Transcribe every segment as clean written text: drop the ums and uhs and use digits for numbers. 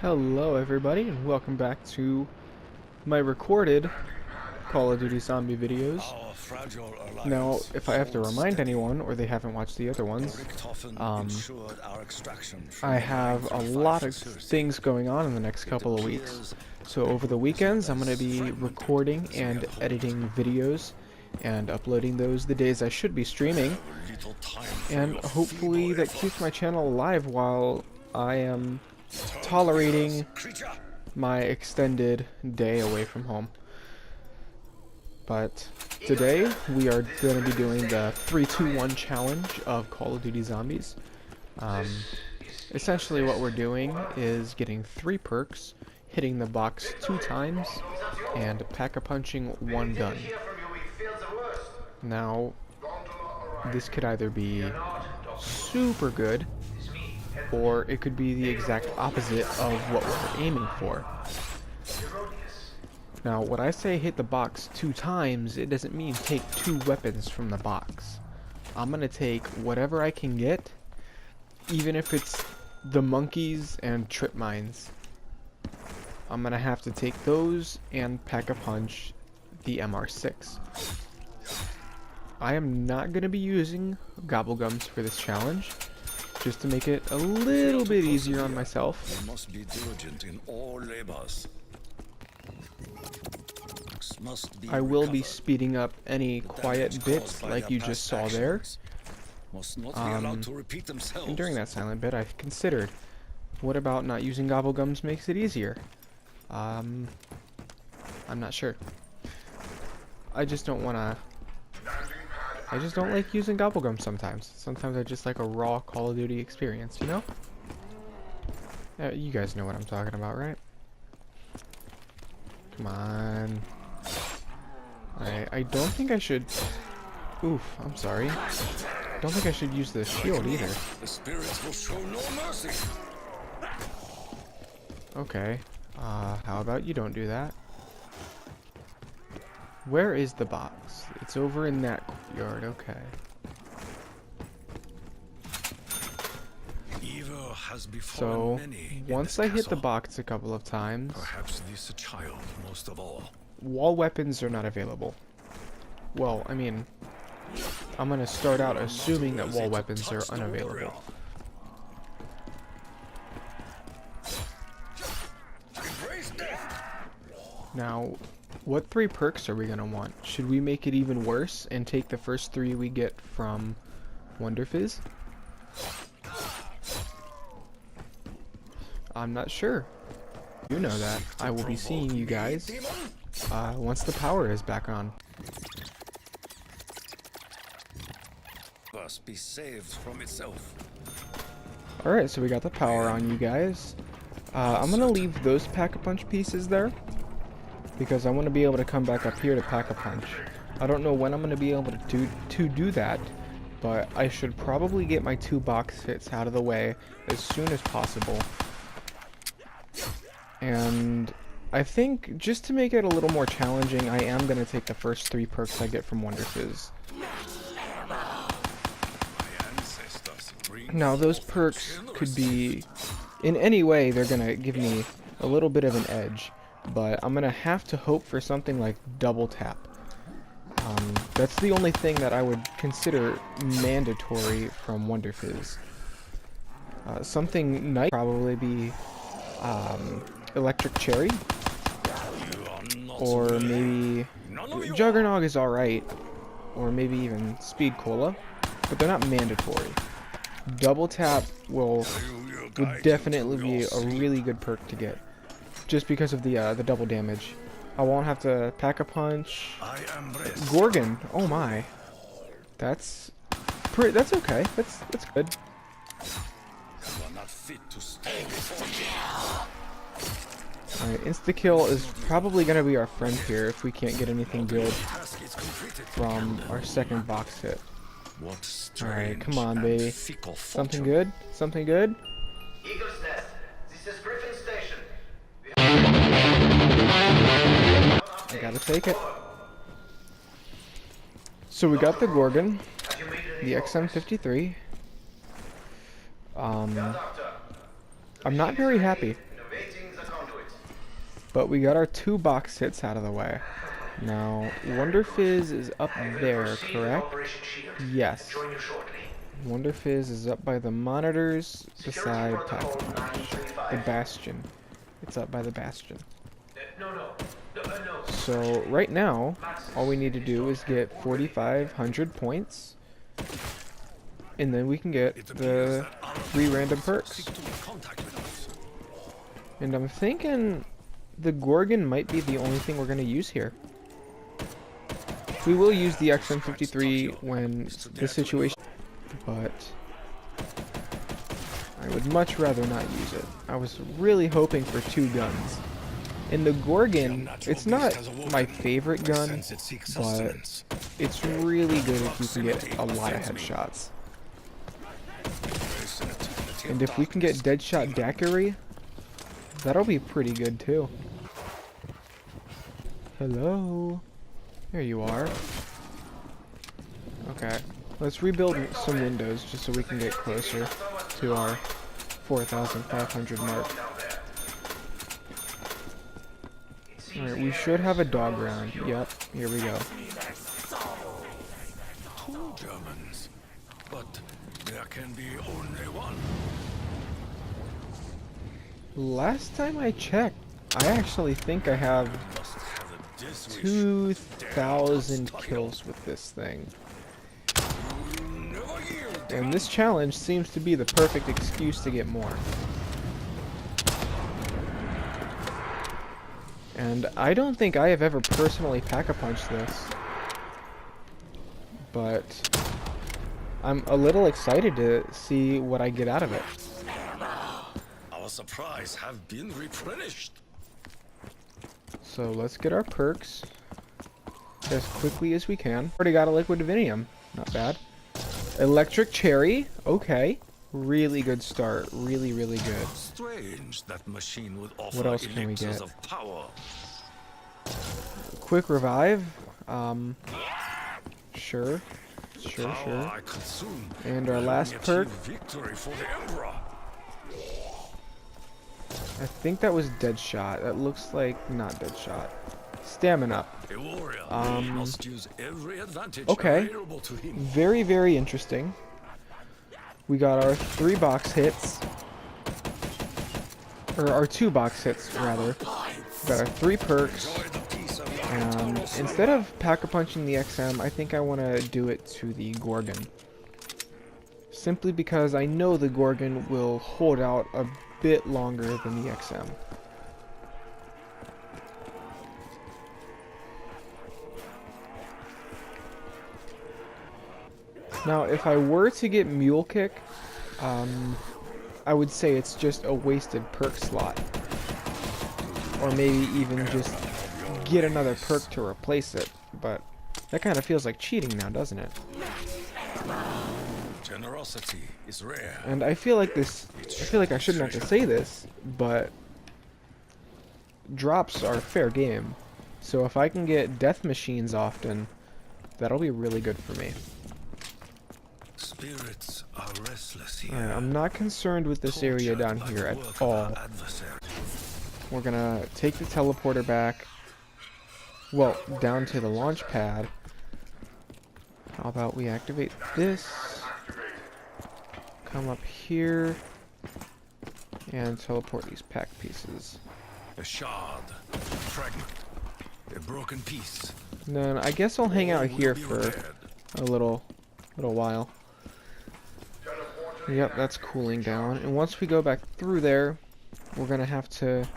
Hello everybody and welcome back to my recorded Call of Duty Zombie videos. Now, if I have to remind anyone, or they haven't watched the other ones, I have a lot of things going on in the next couple of weeks. So over the weekends, I'm going to be recording and editing videos and uploading those the days I should be streaming. And hopefully that keeps my channel alive while I am tolerating my extended day away from home. But today we are going to be doing the 3-2-1 challenge of Call of Duty Zombies. Essentially what we're doing is getting 3 perks, hitting the box 2 times, and pack-a-punching 1 gun. Now, this could either be super good, or it could be the exact opposite of what we're aiming for. Now, when I say hit the box 2 times, it doesn't mean take 2 weapons from the box. I'm gonna take whatever I can get, even if it's the monkeys and trip mines. I'm gonna have to take those and pack-a-punch the MR6. I am not gonna be using gobblegums for this challenge, just to make it a little bit easier on myself. Must be diligent in all labors. I will be speeding up any quiet bits like you just saw there. And during that silent bit, I've considered, what about not using gobblegums makes it easier? I'm not sure. I just don't like using gobblegum sometimes. Sometimes I just like a raw Call of Duty experience, you know? You guys know what I'm talking about, right? Come on. I don't think I should... Oof, I'm sorry. I don't think I should use the shield either. The spirits will show no mercy. Okay. How about you don't do that? Where is the box? It's over in that courtyard, okay. Evil has So, many once I hit the box a couple of times, perhaps this a child most of all. wall weapons are not available. Well, I mean, I'm gonna start out assuming that wall weapons are unavailable. Now, what 3 perks are we gonna want? Should we make it even worse and take the first 3 we get from Wonder Fizz? I'm not sure. You know that. I will be seeing you guys once the power is back on. Must be saved from itself. Alright, so we got the power on, you guys. I'm gonna leave those pack-a-punch pieces there, because I want to be able to come back up here to pack-a-punch. I don't know when I'm going to be able to do that, but I should probably get my 2 box hits out of the way as soon as possible. And I think, just to make it a little more challenging, I am going to take the first 3 perks I get from Wonder Fizz. Now, those perks could be, in any way, they're going to give me a little bit of an edge. But I'm gonna have to hope for something like double tap. That's the only thing that I would consider mandatory from Wonder Fizz. Something nice probably be Electric Cherry, or maybe Juggernog is alright, or maybe even Speed Cola, but they're not mandatory. Double tap would definitely be a really good perk to get, just because of the double damage. I won't have to pack-a-punch. Gorgon, oh my, that's okay. That's good. Alright, insta-kill is probably gonna be our friend here if we can't get anything good from our second box hit. Alright, come on, baby. Something good? Something good? Eagle's Nest, this is Griffin Station. I gotta take it. So we got the Gorgon, the XM53. I'm not very happy. But we got our 2 box hits out of the way. Now, Wonder Fizz is up there, correct? Yes. Wonder Fizz is up by the monitors beside Pack-a-Punch. The Bastion. It's up by the Bastion. So, right now, all we need to do is get 4,500 points. And then we can get the 3 random perks. And I'm thinking the Gorgon might be the only thing we're going to use here. We will use the XM53 when the situation, but I would much rather not use it. I was really hoping for 2 guns. And the Gorgon, it's not my favorite gun, but it's really good if you can get a lot of headshots. And if we can get Deadshot Daiquiri, that'll be pretty good too. Hello? There you are. Okay, let's rebuild some windows just so we can get closer to our 4,500 mark. Alright, we should have a dog round. Yep, here we go. 2 Germans, but there can be only one. Last time I checked, I actually think I have 2,000 kills with this thing. And this challenge seems to be the perfect excuse to get more. And I don't think I have ever personally Pack-a-Punched this. But I'm a little excited to see what I get out of it. Our supplies have been replenished. So let's get our perks as quickly as we can. Already got a liquid divinium. Not bad. Electric cherry. Okay. Really good start. Really, really good. Strange that machine would offer What else can we elixirs get? of power. Quick revive. Sure. Sure, Power sure. I consume And our will last achieve perk. victory for the Emperor. I think that was Deadshot. That looks like not Deadshot. Stamina. A warrior must use every advantage Okay. available to him. Very, very interesting. We got our 3 box hits. Or our 2 box hits, rather. We got our 3 perks. Enjoy the peace of your And eternal slumber. instead of Pack-a-Punching the XM, I think I want to do it to the Gorgon. Simply because I know the Gorgon will hold out a bit longer than the XM. Now, if I were to get Mule Kick, I would say it's just a wasted perk slot. Or maybe even just get another perk to replace it. But that kind of feels like cheating now, doesn't it? Generosity is rare. And I feel like I shouldn't have to say this, but drops are fair game. So if I can get death machines often, that'll be really good for me. Spirits are restless here. Alright, I'm not concerned with this area down here at all. We're gonna take the teleporter back. Well, down to the launch pad. How about we activate this? Come up here. And teleport these pack pieces. A shard, a fragment, a broken piece. And then I guess I'll hang out All will here be for repaired. a little while. Yep, that's cooling down. And once we go back through there, we're gonna have to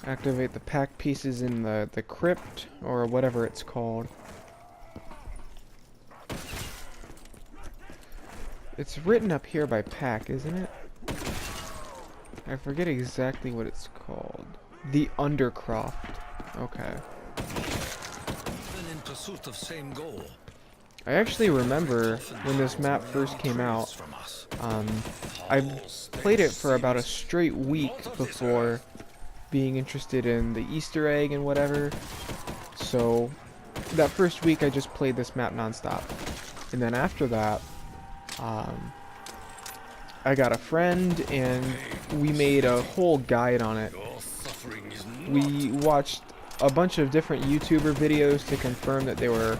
activate the pack pieces in the crypt, or whatever it's called. It's written up here by pack, isn't it? I forget exactly what it's called. The Undercroft. Okay. Even in pursuit of same goal. I actually remember when this map first came out, From us. I played it for about a straight week before being interested in the Easter egg and whatever. So that first week I just played this map nonstop. And then after that, I got a friend and we made a whole guide on it. Your suffering is We watched a bunch of different YouTuber videos to confirm that they were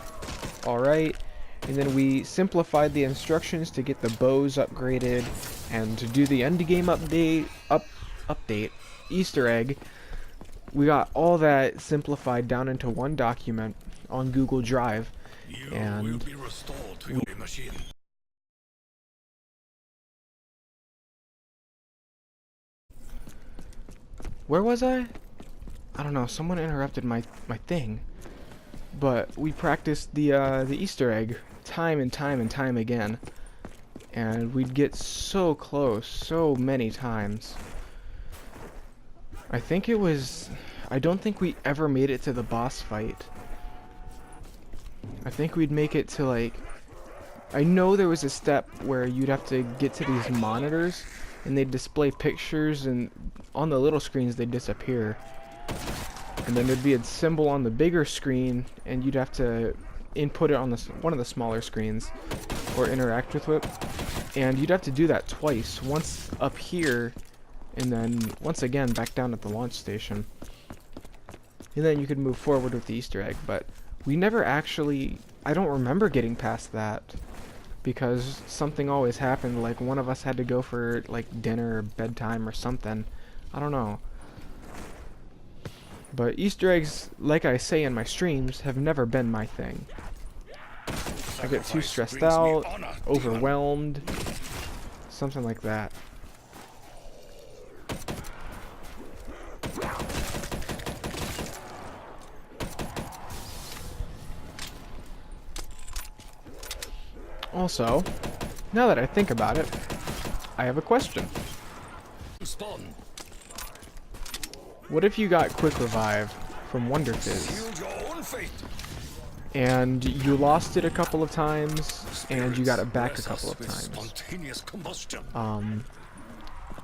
alright, and then we simplified the instructions to get the bows upgraded and to do the endgame update Easter egg. We got all that simplified down into one document on Google Drive, You and will be restored to your machine. where was I? I don't know, someone interrupted my thing. But we practiced the Easter egg time and time and time again. And we'd get so close so many times. I don't think we ever made it to the boss fight. I think we'd make it to like, I know there was a step where you'd have to get to these monitors and they'd display pictures, and on the little screens they'd disappear. And then there'd be a symbol on the bigger screen and you'd have to input it on one of the smaller screens or interact with it. And you'd have to do that twice, once up here and then once again back down at the launch station. And then you could move forward with the Easter egg, but we never actually, I don't remember getting past that because something always happened, like one of us had to go for like dinner or bedtime or something. I don't know. But Easter eggs, like I say in my streams, have never been my thing. I get too stressed out, overwhelmed, something like that. Also, now that I think about it, I have a question. Spawn. What if you got Quick Revive from Wonder Fizz, Yield your own fate. and you lost it a couple of times, and you got it back a couple of With times? spontaneous combustion.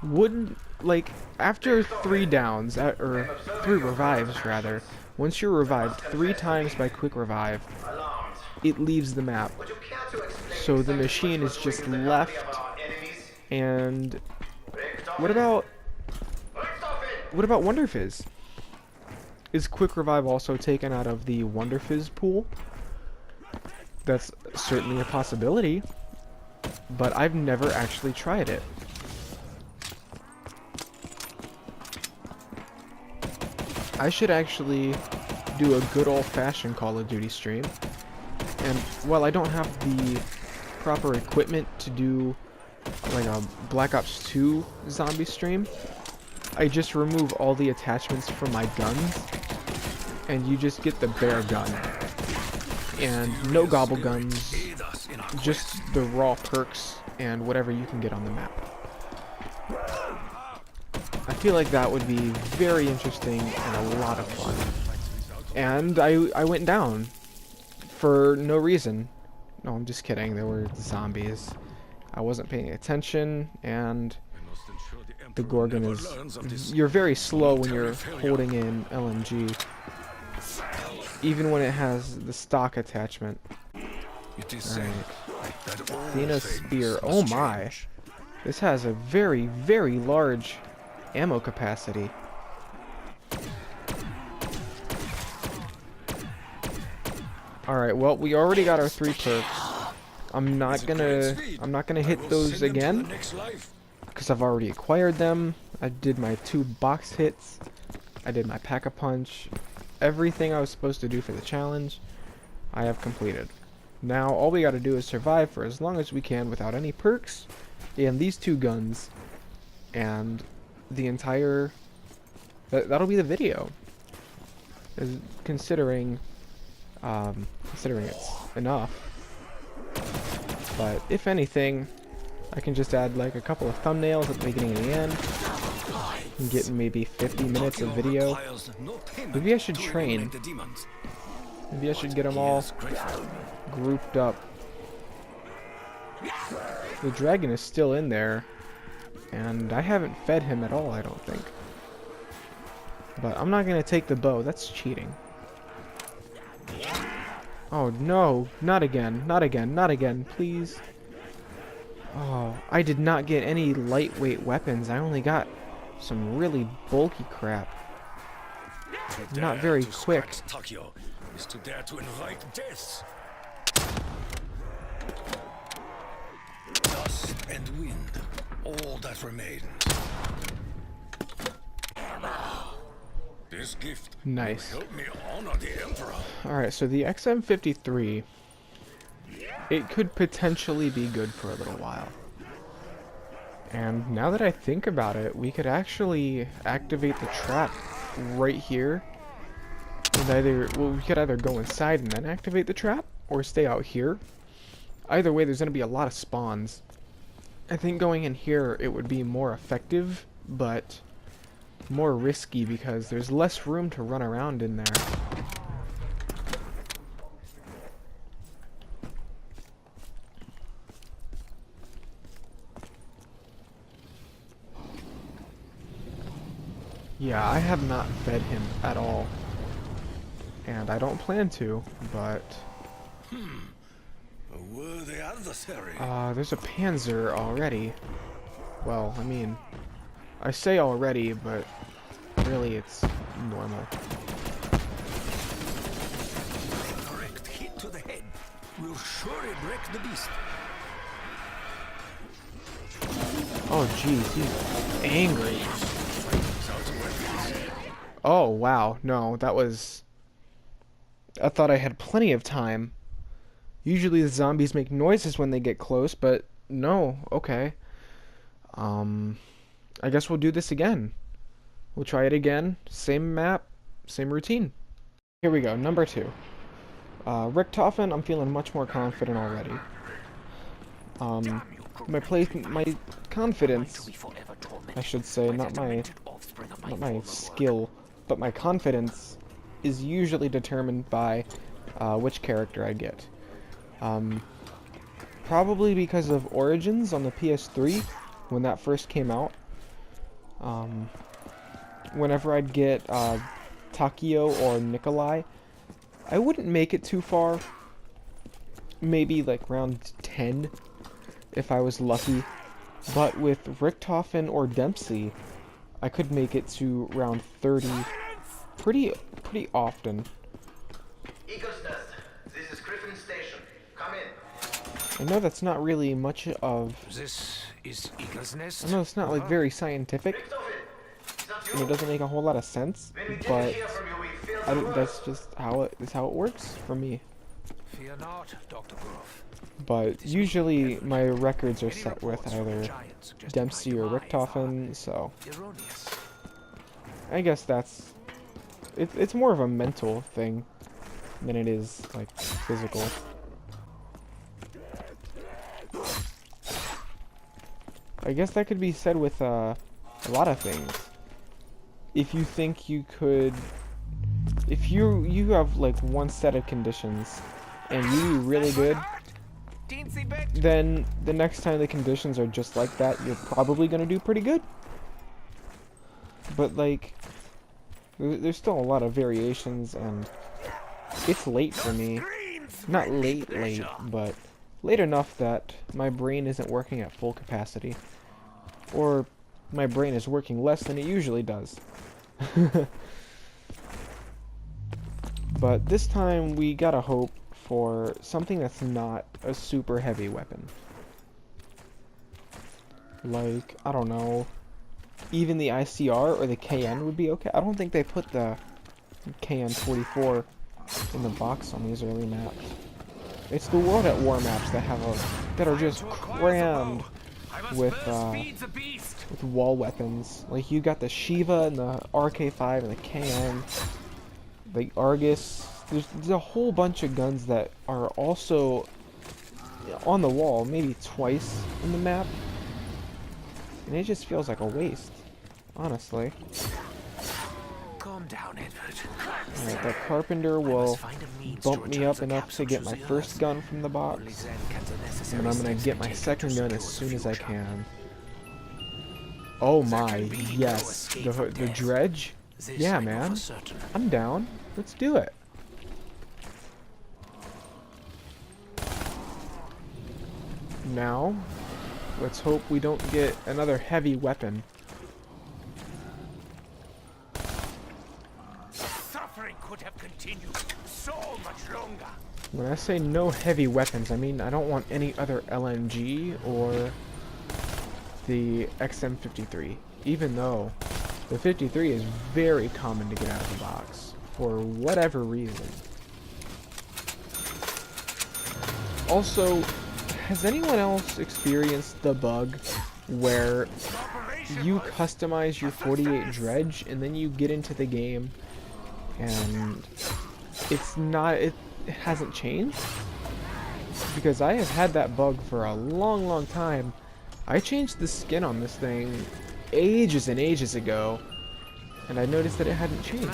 Would, like, after 3 downs, or 3 revives rather, once you're revived 3 times by Quick Revive, Alarmed. it leaves the map. Would you care to explain So the exactly machine what is was just doing in the left, copy of our enemies? and Richtofen. what about Wonder Fizz? Is Quick Revive also taken out of the Wonder Fizz pool? That's certainly a possibility, but I've never actually tried it. I should actually do a good old-fashioned Call of Duty stream. And while I don't have the proper equipment to do like a Black Ops 2 zombie stream, I just remove all the attachments from my guns, and you just get the bare gun. And no gobble guns, Aid us in our just quest. the raw perks and whatever you can get on the map. I feel like that would be very interesting and a lot of fun. And I went down for no reason. No, I'm just kidding. There were zombies. I wasn't paying attention, and We must ensure the the Emperor Gorgon never is... learns of this You're very slow when you're military failure. holding in LMG. Even when it has the stock attachment. It is said Alright. that all Athena things Spear. must Oh my. change. This has a very, very large ammo capacity. Alright, well, we already got our 3 perks. I'm not gonna hit I will those send them to again, the next life. because I've already acquired them. I did my 2 box hits. I did my pack-a-punch. Everything I was supposed to do for the challenge, I have completed. Now, all we gotta do is survive for as long as we can without any perks, and these 2 guns, and the entire... That'll be the video. Considering it's enough. But if anything, I can just add like a couple of thumbnails at the beginning and the end. And get maybe 50 minutes of video. Requires no payment Maybe I should to train. eliminate the demons. Maybe I should get them all He is grateful. grouped up. The dragon is still in there, and I haven't fed him at all, I don't think. But I'm not gonna take the bow, that's cheating. Oh no, not again, not again, not again, please. Oh, I did not get any lightweight weapons, I only got some really bulky crap. To not dare very to quick. scratch Takio is to dare to invite death. Dust and wind, all that remains. This gift Nice. will help me honor the Emperor. Alright, so the XM53, it could potentially be good for a little while. And now that I think about it, we could actually activate the trap right here. And we could either go inside and then activate the trap, or stay out here. Either way, there's going to be a lot of spawns. I think going in here, it would be more effective, but more risky because there's less room to run around in there. Yeah, I have not fed him at all. And I don't plan to, but... A worthy adversary. There's a Panzer already. Well, I mean, I say already, but really it's normal. Correct hit to the head will surely break the beast. Oh jeez, he's angry. Oh wow, no, that was... I thought I had plenty of time. Usually the zombies make noises when they get close, but no, okay. I guess we'll do this again. We'll try it again, same map, same routine. Here we go, number 2. Richtofen, I'm feeling much more confident already. My confidence, I should say, not my skill, but my confidence is usually determined by which character I get. Probably because of Origins on the PS3, when that first came out. Whenever I'd get Takio or Nikolai, I wouldn't make it too far. Maybe like round 10, if I was lucky. But with Richtofen or Dempsey, I could make it to round 30 pretty often. Ecostas, this is Griffin Station. Come in. I know that's not really much of... This is Eagle's Nest. I know it's not like very scientific, Richtofen, is that and it you? doesn't make a whole lot of sense, When we didn't but hear from you, we failed to that's just how it works for me. Fear not, Dr. Grove. But usually my records are set with either Dempsey or Richtofen, so Erroneous. I guess that's... It's more of a mental thing than it is, like, physical. I guess that could be said with a lot of things. If you think you could... If you have, like, one set of conditions, and you do really good, then the next time the conditions are just like that, you're probably going to do pretty good. But, like, there's still a lot of variations, and it's late for me. Not late, but late enough that my brain isn't working at full capacity. Or my brain is working less than it usually does. But this time we gotta hope for something that's not a super heavy weapon. Like, I don't know, even the ICR or the KN would be okay. I don't think they put the KN-44 in the box on these early maps. It's the World at War maps that are just crammed with wall weapons. Like, you got the Shiva and the RK5 and the KN, the Argus. There's a whole bunch of guns that are also on the wall, maybe twice in the map. And it just feels like a waste, honestly. Calm down, Edward. Alright, that Carpenter will bump me up enough to get my first gun from the box. And I'm gonna get my second gun as soon as I can. Oh my, yes. The dredge? Yeah, man. I'm down. Let's do it. Now, let's hope we don't get another heavy weapon. continue so much longer. When I say no heavy weapons, I mean I don't want any other LMG or the XM53, even though the 53 is very common to get out of the box for whatever reason. Also, has anyone else experienced the bug where you customize your 48 dredge and then you get into the game and it hasn't changed? Because I have had that bug for a long time. I changed the skin on this thing ages and ages ago, and I noticed that it hadn't changed.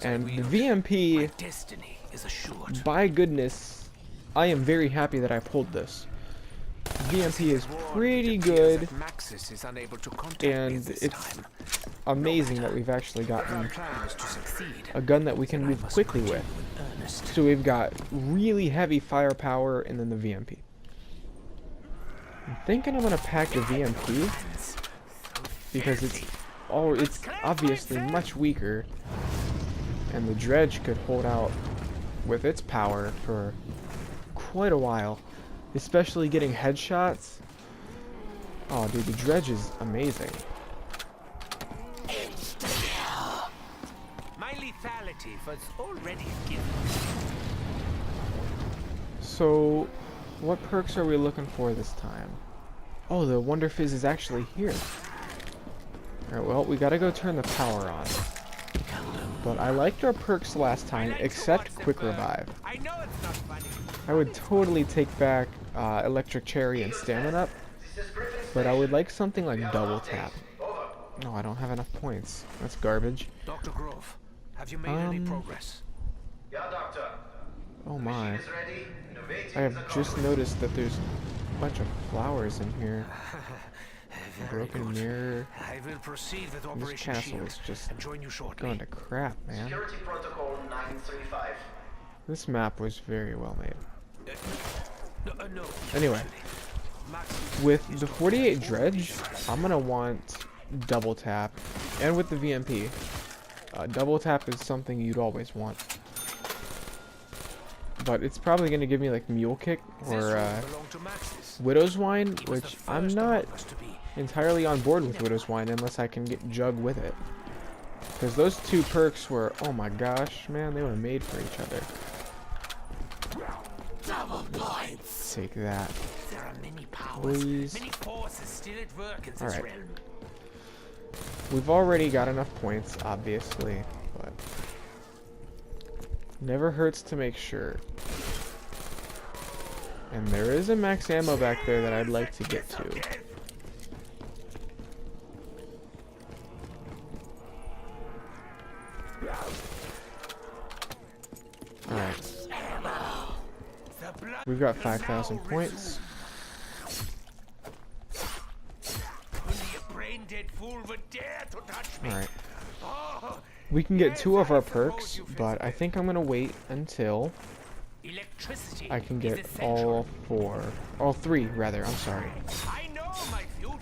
And the VMP, by goodness, I am very happy that I pulled this. VMP is pretty good, and it's amazing that we've actually gotten a gun that we can move quickly with. So we've got really heavy firepower and then the VMP. I'm thinking I'm gonna pack the VMP because it's obviously much weaker, and the dredge could hold out with its power for quite a while, especially getting headshots. Oh dude, the dredge is amazing. My lethality was already given. So what perks are we looking for this time? Oh, the Wonder Fizz is actually here. Alright, well, we gotta go turn the power on. But I liked our perks last time, except Quick Revive. I would totally take back Electric Cherry and Stamina Up, but I would like something like Double Tap. No, I don't have enough points. That's garbage. Dr. Grove, have you made any progress? Yeah, Doctor. Oh my. Machine is ready. Innovating I is have just accomplished. noticed that there's a bunch of flowers in here. Broken mirror. I will proceed with This Operation castle Shield is just and join you shortly. going to crap, man. Security protocol 935. This map was very well made. No. Anyway, with the 48 dredge, I'm gonna want double tap, and with the VMP, double tap is something you'd always want. But it's probably gonna give me like Mule Kick or Widow's Wine, which I'm not entirely on board with Widow's Wine unless I can get Jug with it. Because those two perks were, oh my gosh, man, they were made for each other. Take that. There are many powers, Please. many forces still at work in this Alright. realm. We've already got enough points, obviously, but never hurts to make sure. And there is a max ammo back there that I'd like to get to. Alright. We've got 5,000 points. Only a brain-dead fool would dare to touch me. Alright. Oh, We can get 2 of our perks, but I think I'm gonna wait until electricity I can is get essential. all 3 rather, I'm sorry. I know my future.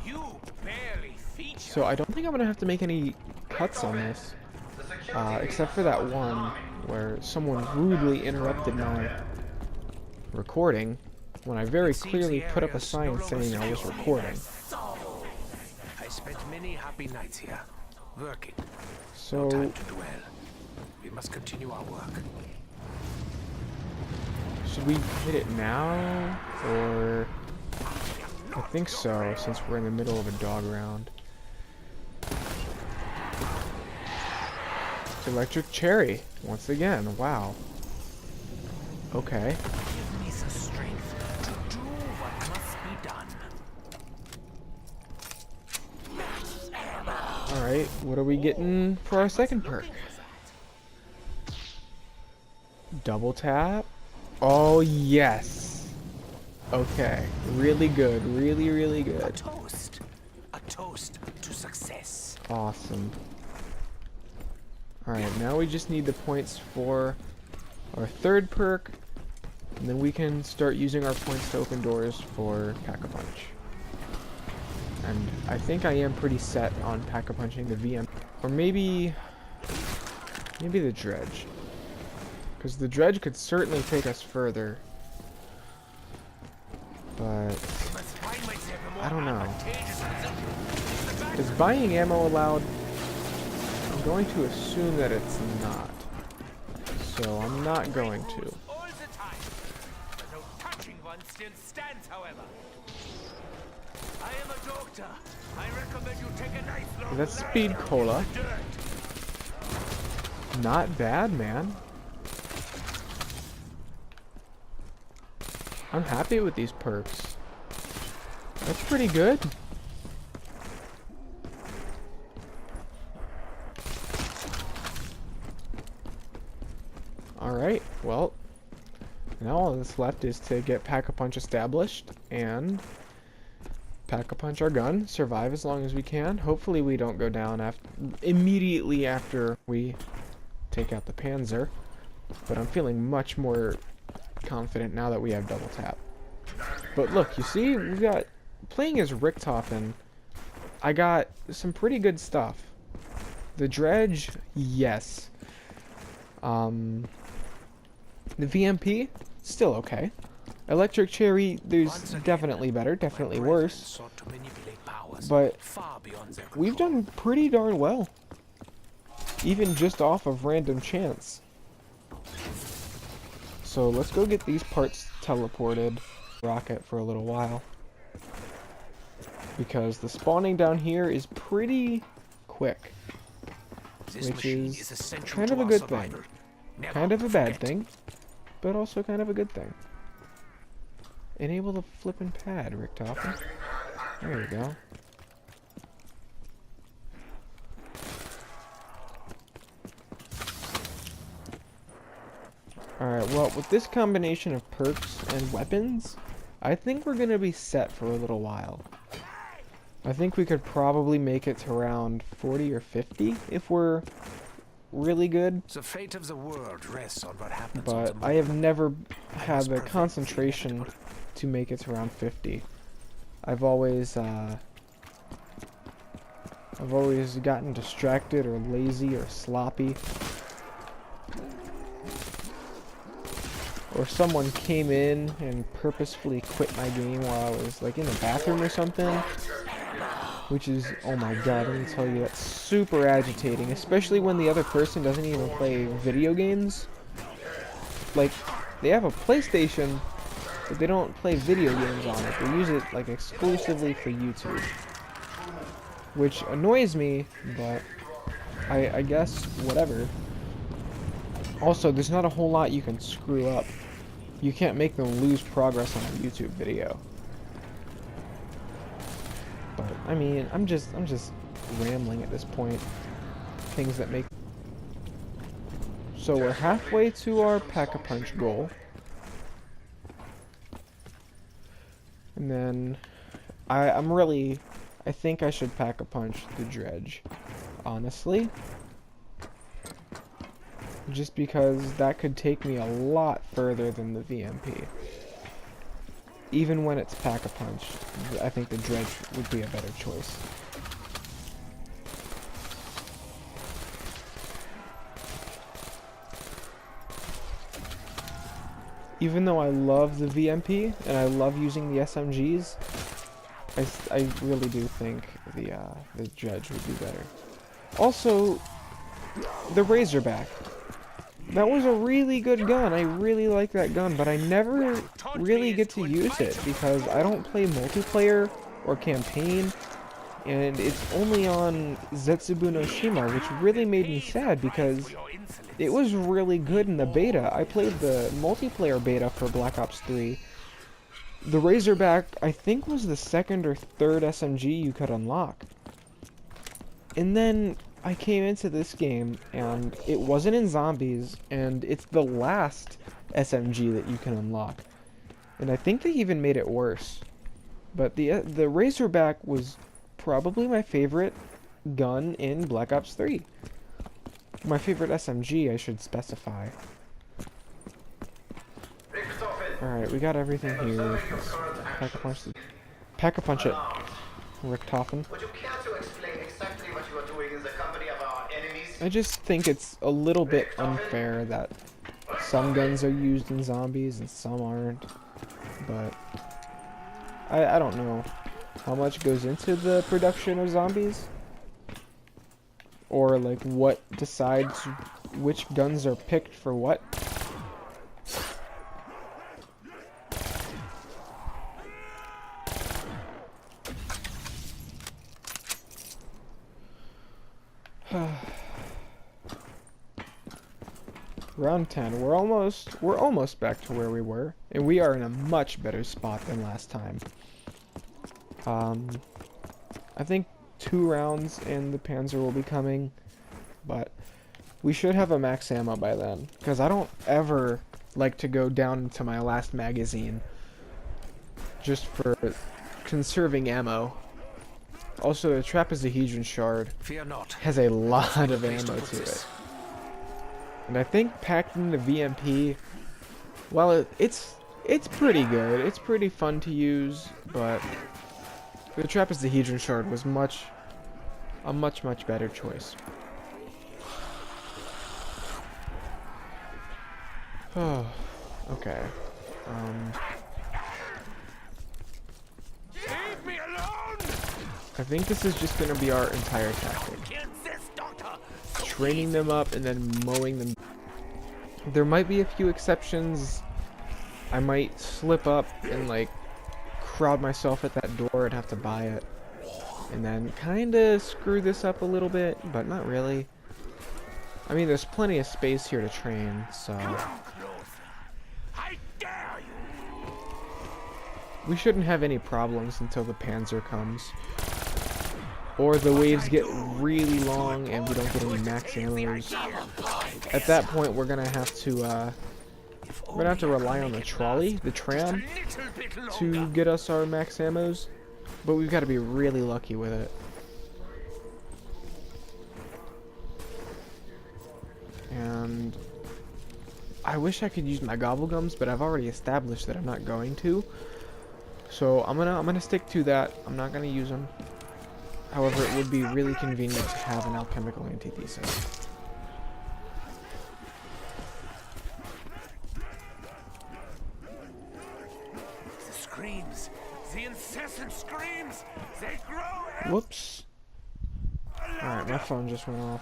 You barely feature. So I don't think I'm gonna have to make any cuts on this, except for that one where someone rudely interrupted my recording when I very clearly put up a sign saying I was recording. I spent many happy nights here, working. So Time to dwell. We must continue our work. should we hit it now, or I think so, since we're in the middle of a dog round. Electric Cherry once again. Wow. Okay. Give me the strength to do what must be done. Alright, what are we getting for our second perk? Double tap? Oh, yes. Okay. Really good. Really, really A good. toast. A toast to success. Awesome. Alright, now we just need the points for our third perk, and then we can start using our points to open doors for Pack-a-Punch. And I think I am pretty set on Pack-a-Punching the VM. Or maybe Maybe the dredge. Because the dredge could certainly take us further. But I don't know. Is buying ammo allowed? I'm going to assume that it's not. So I'm not going to. That's speed cola. Not bad, man. I'm happy with these perks. That's pretty good. Alright, well, now all that's left is to get Pack-a-Punch established and Pack-a-Punch our gun, survive as long as we can. Hopefully we don't go down immediately after we take out the Panzer, but I'm feeling much more confident now that we have double tap. But look, you see, we've got, playing as Richthofen, I got some pretty good stuff. The dredge, yes. The VMP, still okay. Electric Cherry, there's definitely better, definitely worse. But we've done pretty darn well. Even just off of random chance. So let's go get these parts teleported. Rocket for a little while. Because the spawning down here is pretty quick. Which is kind of a good thing. Kind of a bad thing. But also kind of a good thing. Enable the flippin' pad, Richthofen. There we go. Alright, well, with this combination of perks and weapons, I think we're gonna be set for a little while. I think we could probably make it to around 40 or 50 if we're really good. The fate of the world rests on what happens. But I have never had the concentration to make it to around 50. I've always gotten distracted or lazy or sloppy. Or someone came in and purposefully quit my game while I was like in the bathroom or something. Which is, oh my god, let me tell you, that's super agitating. Especially when the other person doesn't even play video games. Like, they have a PlayStation, but they don't play video games on it. They use it like exclusively for YouTube. Which annoys me, but I guess whatever. Also, there's not a whole lot you can screw up. You can't make them lose progress on a YouTube video. But I mean, I'm just rambling at this point. Things that make. So we're halfway to our Pack-a-Punch goal. And then I think I should Pack-a-Punch the dredge, honestly. Just because that could take me a lot further than the VMP. Even when it's Pack-a-Punch, I think the dredge would be a better choice. Even though I love the VMP and I love using the SMGs, I really do think the dredge would be better. Also, the Razorback. That was a really good gun. I really like that gun, but I never really get to use it because I don't play multiplayer or campaign, and it's only on Zetsubu no Shima, which really made me sad because it was really good in the beta. I played the multiplayer beta for Black Ops 3. The Razorback, I think, was the second or third SMG you could unlock. And then I came into this game, and it wasn't in zombies, and it's the last SMG that you can unlock. And I think they even made it worse. But the Razorback was probably my favorite gun in Black Ops 3. My favorite SMG, I should specify. Alright, we got everything here. Pack-a-Punch it, Richthofen. Would you care to explain exactly what you are doing in the company of our enemies? I just think it's a little bit unfair that some guns are used in zombies and some aren't. But I don't know how much goes into the production of zombies, or like what decides which guns are picked for what. Round 10. We're almost back to where we were, and we are in a much better spot than last time. I think 2 rounds and the Panzer will be coming, but we should have a max ammo by then, because I don't ever like to go down into my last magazine just for conserving ammo. Also, the trapezohedron shard Fear not. has a lot of ammo to it. And I think packed in the VMP, well, it's pretty good. It's pretty fun to use, but the trapezohedron shard was a much better choice. Oh, okay. Leave me alone! I think this is just gonna be our entire tactic. Training them up and then mowing them. There might be a few exceptions. I might slip up and like crowd myself at that door and have to buy it, and then kinda screw this up a little bit, but not really. I mean, there's plenty of space here to train, so I dare you! we shouldn't have any problems until the Panzer comes. Or the waves get really long and we don't get any max ammos. At that point, we're gonna have to rely on the trolley, the tram, to get us our max ammos. But we've got to be really lucky with it. And I wish I could use my gobblegums, but I've already established that I'm not going to. So I'm gonna stick to that. I'm not gonna use them. However, it would be really convenient to have an alchemical antithesis. The screams, the incessant screams, they grow. Whoops. Alright, my phone just went off.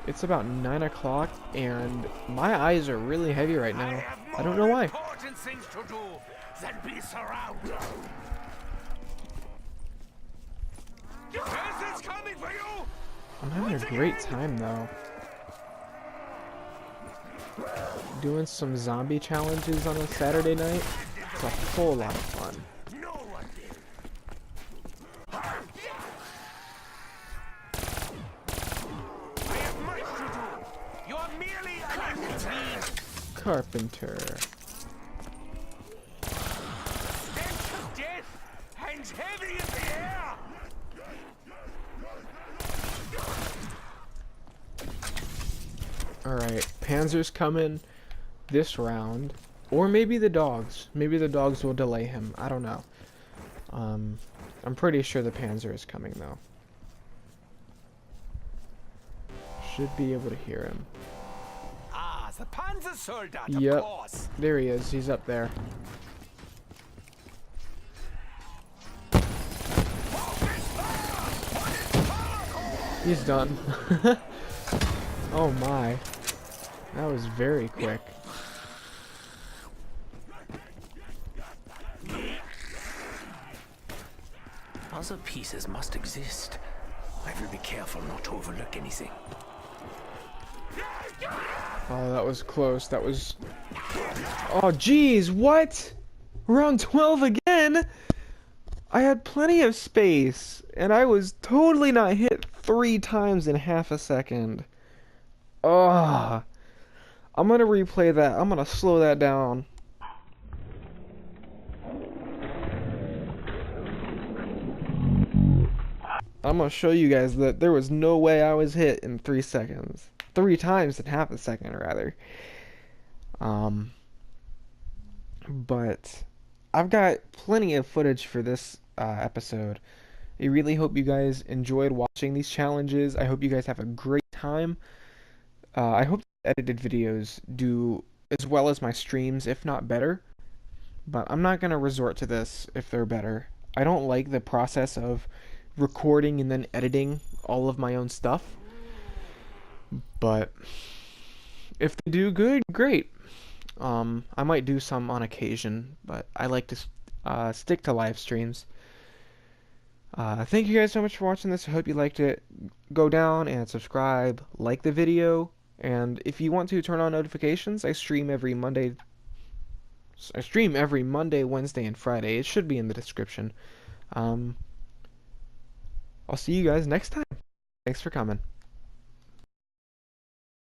It's about 9 o'clock, and my eyes are really heavy right now. I don't know why. Important things to do than be surrounded. Peasants coming for you! I'm having a great time, though. Doing some zombie challenges on a Saturday night. It's a whole lot of fun. No one did. I have much to do. You are merely an routine. Carpenter. Stench of death hangs heavy in the air. Alright, Panzer's coming this round. Or maybe the dogs. Maybe the dogs will delay him. I don't know. I'm pretty sure the Panzer is coming, though. Should be able to hear him. Ah, the Panzer soldier, Yep. of course. There he is. He's up there. He's done. Oh my. That was very quick. Other pieces must exist. I will be careful not to overlook anything. Oh, that was close. That was... Oh, geez, what? Round 12 again? I had plenty of space, and I was totally not hit 3 times in half a second. Ugh. I'm gonna replay that. I'm gonna slow that down. I'm gonna show you guys that there was no way I was hit in 3 seconds. 3 times in half a second, rather. But I've got plenty of footage for this episode. I really hope you guys enjoyed watching these challenges. I hope you guys have a great time. I hope edited videos do as well as my streams, if not better. But I'm not gonna resort to this if they're better. I don't like the process of recording and then editing all of my own stuff. But if they do good, great. I might do some on occasion, but I like to stick to live streams. Thank you guys so much for watching this. I hope you liked it. Go down and subscribe, like the video, and if you want to turn on notifications, I stream every Monday, Wednesday, and Friday. It should be in the description. I'll see you guys next time. Thanks for coming.